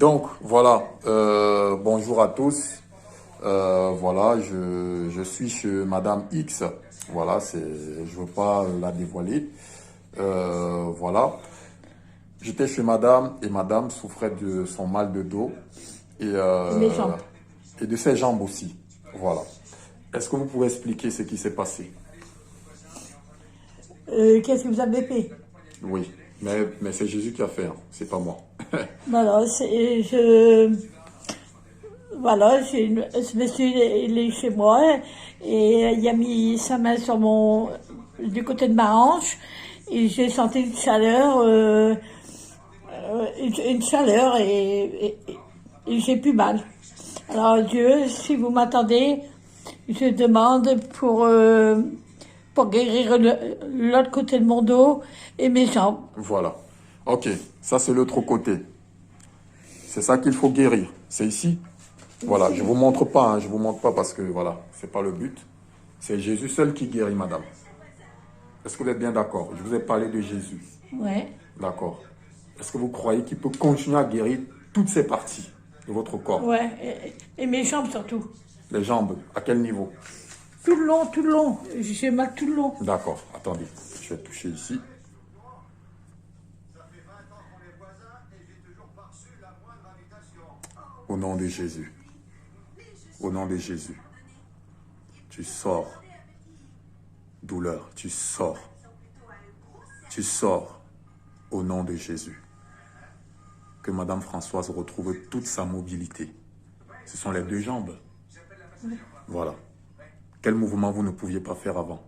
Donc, voilà, bonjour à tous. Voilà, je suis chez Madame X. Voilà, je ne veux pas la dévoiler. Voilà, j'étais chez Madame et Madame souffrait de son mal de dos Et mes jambes. et de ses jambes aussi. Voilà. Est-ce que vous pouvez expliquer ce qui s'est passé? Qu'est-ce que vous avez fait? Oui, mais c'est Jésus qui a fait, hein. C'est pas moi. Voilà, ce monsieur il est chez moi et il a mis sa main sur du côté de ma hanche et j'ai senti une chaleur et j'ai plus mal. Alors Dieu, si vous m'attendez, je demande pour guérir l'autre côté de mon dos et mes jambes. Voilà. Ok, ça c'est l'autre côté. C'est ça qu'il faut guérir. C'est ici. Voilà, je vous montre pas, hein, je vous montre pas parce que voilà, c'est pas le but. C'est Jésus seul qui guérit, madame. Est-ce que vous êtes bien d'accord? Je vous ai parlé de Jésus. Ouais. D'accord. Est-ce que vous croyez qu'il peut continuer à guérir toutes ces parties de votre corps? Ouais, et mes jambes surtout. Les jambes, à quel niveau? Tout le long. J'ai mal tout le long. D'accord, attendez, je vais toucher ici. Au nom de Jésus. Au nom de Jésus. Tu sors. Douleur, tu sors. Tu sors. Au nom de Jésus. Que Madame Françoise retrouve toute sa mobilité. Ce sont les deux jambes. Voilà. Quel mouvement vous ne pouviez pas faire avant?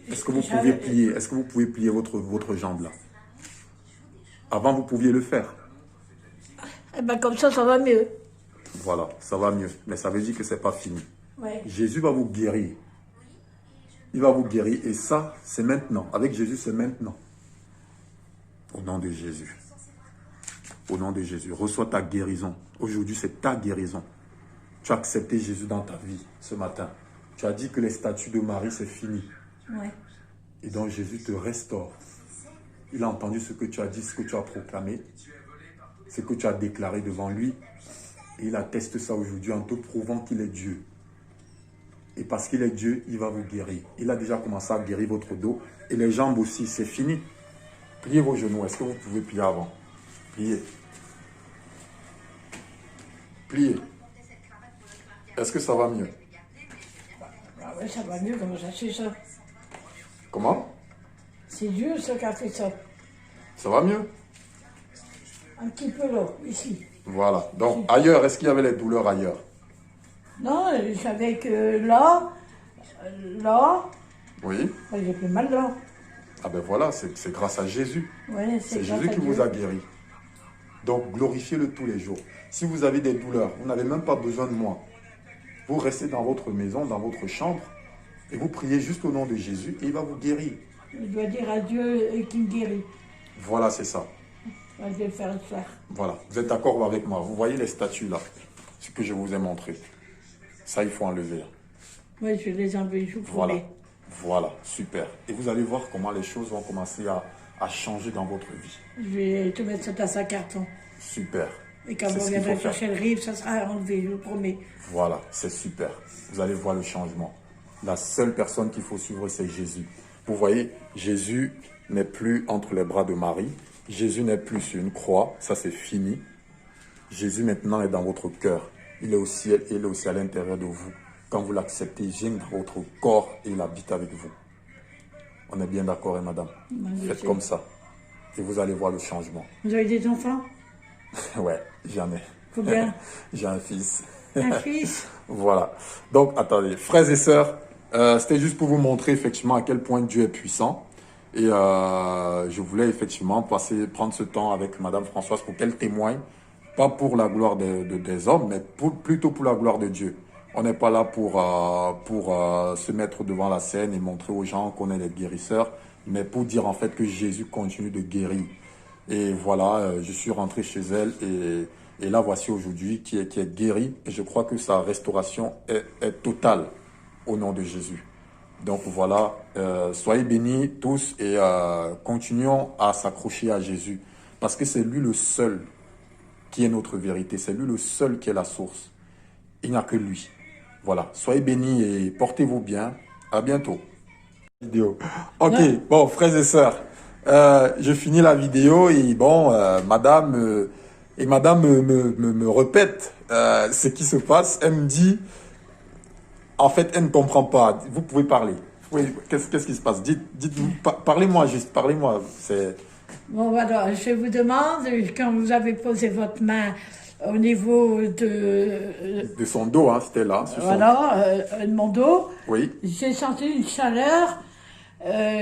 Est-ce que vous pouviez plier? Est-ce que vous pouvez plier votre jambe là? Avant, vous pouviez le faire. Eh ben comme ça va mieux. Voilà, ça va mieux. Mais ça veut dire que c'est pas fini. Ouais. Jésus va vous guérir. Il va vous guérir. Et ça, c'est maintenant. Avec Jésus, c'est maintenant. Au nom de Jésus. Au nom de Jésus. Reçois ta guérison. Aujourd'hui, c'est ta guérison. Tu as accepté Jésus dans ta vie ce matin. Tu as dit que les statuts de Marie, c'est fini. Ouais. Et donc Jésus te restaure. Il a entendu ce que tu as dit, ce que tu as proclamé, ce que tu as déclaré devant lui. Et il atteste ça aujourd'hui en te prouvant qu'il est Dieu. Et parce qu'il est Dieu, il va vous guérir. Il a déjà commencé à guérir votre dos. Et les jambes aussi, c'est fini. Pliez vos genoux. Est-ce que vous pouvez plier avant? Pliez. Pliez. Est-ce que ça va mieux? Ah ouais, ça va mieux, comment ça c'est ça? Comment? C'est Dieu ça qui a fait ça. Ça va mieux? Un petit peu là, ici. Voilà. Donc, ailleurs, est-ce qu'il y avait les douleurs ailleurs? Non, je savais que là, Oui. j'ai plus mal là. Ah ben voilà, c'est grâce à Jésus. Ouais, C'est grâce Jésus à qui Dieu. vous a guéri. Donc, glorifiez-le tous les jours. Si vous avez des douleurs, vous n'avez même pas besoin de moi. Vous restez dans votre maison, dans votre chambre, et vous priez juste au nom de Jésus, et il va vous guérir. Je dois dire à Dieu qu'il me guérit. Voilà, c'est ça. Ouais, je vais le faire. Voilà. Vous êtes d'accord avec moi? Vous voyez les statues là, ce que je vous ai montré. Ça, il faut enlever. Oui, je vais les enlever, je vous Voilà. promets. Voilà, super. Et vous allez voir comment les choses vont commencer à changer dans votre vie. Je vais te mettre ça dans un carton. Super. Et quand C'est vous ce qu'il reviendrez faut faire. chercher le rive, ça sera enlevé, je vous promets. Voilà, c'est super. Vous allez voir le changement. La seule personne qu'il faut suivre, c'est Jésus. Vous voyez, Jésus n'est plus entre les bras de Marie. Jésus n'est plus sur une croix. Ça, c'est fini. Jésus, maintenant, est dans votre cœur. Il est au ciel et il est aussi à l'intérieur de vous. Quand vous l'acceptez, il vient dans votre corps et il habite avec vous. On est bien d'accord, hein, madame? Je Faites sais. comme ça. Et vous allez voir le changement. Vous avez des enfants? Ouais, j'en ai. Combien? J'ai un fils. Un fils? Voilà. Donc, attendez, frères et sœurs, c'était juste pour vous montrer effectivement à quel point Dieu est puissant. Et je voulais effectivement prendre ce temps avec Madame Françoise pour qu'elle témoigne, pas pour la gloire des hommes, mais plutôt pour la gloire de Dieu. On n'est pas là pour se mettre devant la scène et montrer aux gens qu'on est les guérisseurs, mais pour dire en fait que Jésus continue de guérir. Et voilà, je suis rentré chez elle et là voici aujourd'hui qui est guérie. Et je crois que sa restauration est totale au nom de Jésus. Donc voilà, soyez bénis tous et continuons à s'accrocher à Jésus. Parce que c'est lui le seul qui est notre vérité. C'est lui le seul qui est la source. Il n'y a que lui. Voilà. Soyez bénis et portez-vous bien. À bientôt. Vidéo. Ok, Ouais. bon, frères et sœurs, je finis la vidéo et bon, madame me répète ce qui se passe. Elle me dit, en fait, elle ne comprend pas. Vous pouvez parler. Qu'est-ce qui se passe? Dites-moi, parlez-moi juste, parlez-moi. C'est Bon, voilà, je vous demande, quand vous avez posé votre main au niveau de son dos, hein, c'était là. voilà, de mon dos, Oui. j'ai senti une chaleur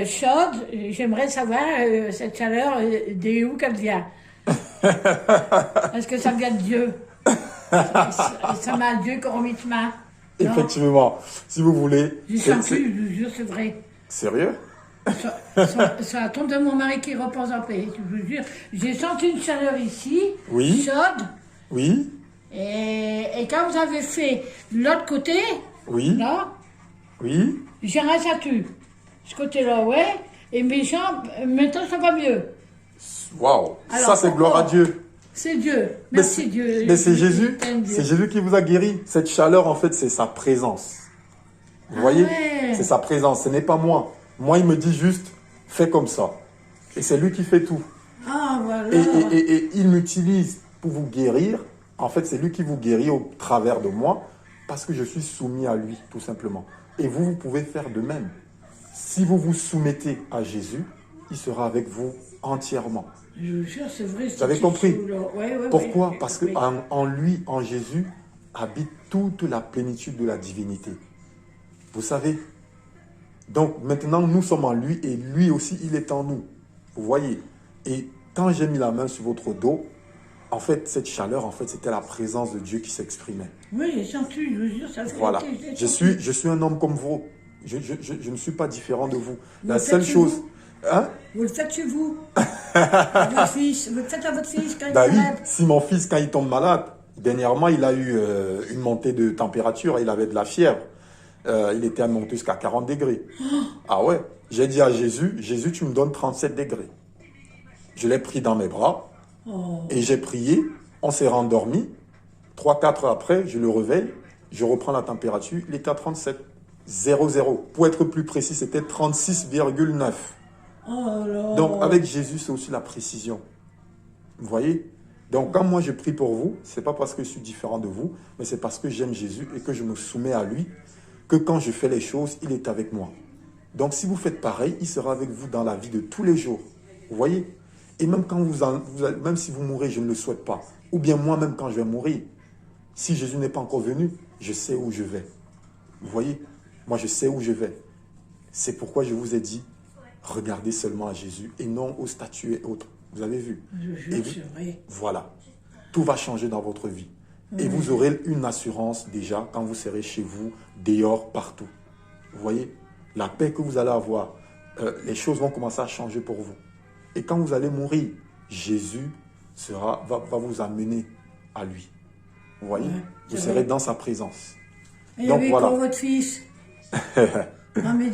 chaude. J'aimerais savoir cette chaleur, d'où qu'elle vient. Est-ce que ça vient de Dieu? Ça m'a Dieu qui a remis de main. Non, Effectivement, si vous voulez. j'ai senti, je vous jure, c'est vrai. Sérieux? Ça tombe de mon mari qui repose en paix, je vous jure. J'ai senti une chaleur ici, Oui. chaude, Oui. et quand vous avez fait l'autre côté, Oui. là, Oui. j'ai ressenti. Ce côté-là, ouais, et mes jambes, maintenant ça va mieux. Waouh. Alors, Ça, c'est gloire à pourquoi? Dieu. C'est Dieu. Mais Merci c'est- Dieu. Mais c'est Jésus. Je t'aime, Dieu. C'est Jésus qui vous a guéri. Cette chaleur, en fait, c'est sa présence. Vous voyez? ouais. C'est sa présence. Ce n'est pas moi. Moi, il me dit juste, fais comme ça. Et c'est lui qui fait tout. Ah, voilà. Et il m'utilise pour vous guérir. En fait, c'est lui qui vous guérit au travers de moi parce que je suis soumis à lui, tout simplement. Et vous, vous pouvez faire de même. Si vous vous soumettez à Jésus, il sera avec vous entièrement. Je vous jure, c'est vrai. Vous avez compris? Ouais, Pourquoi? ouais, Parce que oui. en lui, en Jésus, habite toute la plénitude de la divinité. Vous savez? Donc maintenant, nous sommes en lui et lui aussi, il est en nous. Vous voyez? Et quand j'ai mis la main sur votre dos, en fait, cette chaleur, en fait, c'était la présence de Dieu qui s'exprimait. Oui, j'ai senti, je vous jure, ça fait Voilà. été, Je suis un homme comme vous. Je ne suis pas différent de vous. Vous La le seule faites chez chose... vous. Hein? Vous le faites chez vous. Votre fils. Vous le faites à votre fils quand il Bah est oui, malade. si mon fils, quand il tombe malade, dernièrement, il a eu une montée de température, il avait de la fièvre. Il était monté jusqu'à 40 degrés. Ah ouais, j'ai dit à Jésus, Jésus, tu me donnes 37 degrés. Je l'ai pris dans mes bras Oh. et j'ai prié, on s'est rendormi. 3-4 heures après, je le réveille, je reprends la température, il était à 37,00. Pour être plus précis, c'était 36,9. Oh là. Donc avec Jésus, c'est aussi la précision. Vous voyez? Donc quand moi je prie pour vous, c'est pas parce que je suis différent de vous, mais c'est parce que j'aime Jésus et que je me soumets à lui, que quand je fais les choses, il est avec moi. Donc si vous faites pareil, il sera avec vous dans la vie de tous les jours. Vous voyez? Et même quand même si vous mourrez, je ne le souhaite pas. Ou bien moi-même quand je vais mourir, si Jésus n'est pas encore venu, je sais où je vais. Vous voyez? Moi je sais où je vais. C'est pourquoi je vous ai dit, regardez seulement à Jésus et non aux statues et autres. Vous avez vu? Je jure, c'est vrai. Voilà. Tout va changer dans votre vie. Et vous aurez une assurance déjà quand vous serez chez vous, dehors, partout. Vous voyez? La paix que vous allez avoir, les choses vont commencer à changer pour vous. Et quand vous allez mourir, Jésus va vous amener à lui. Vous voyez? Ouais, Vous c'est serez vrai. dans sa présence. Et Donc oui, voilà. pour votre fils. Non, mais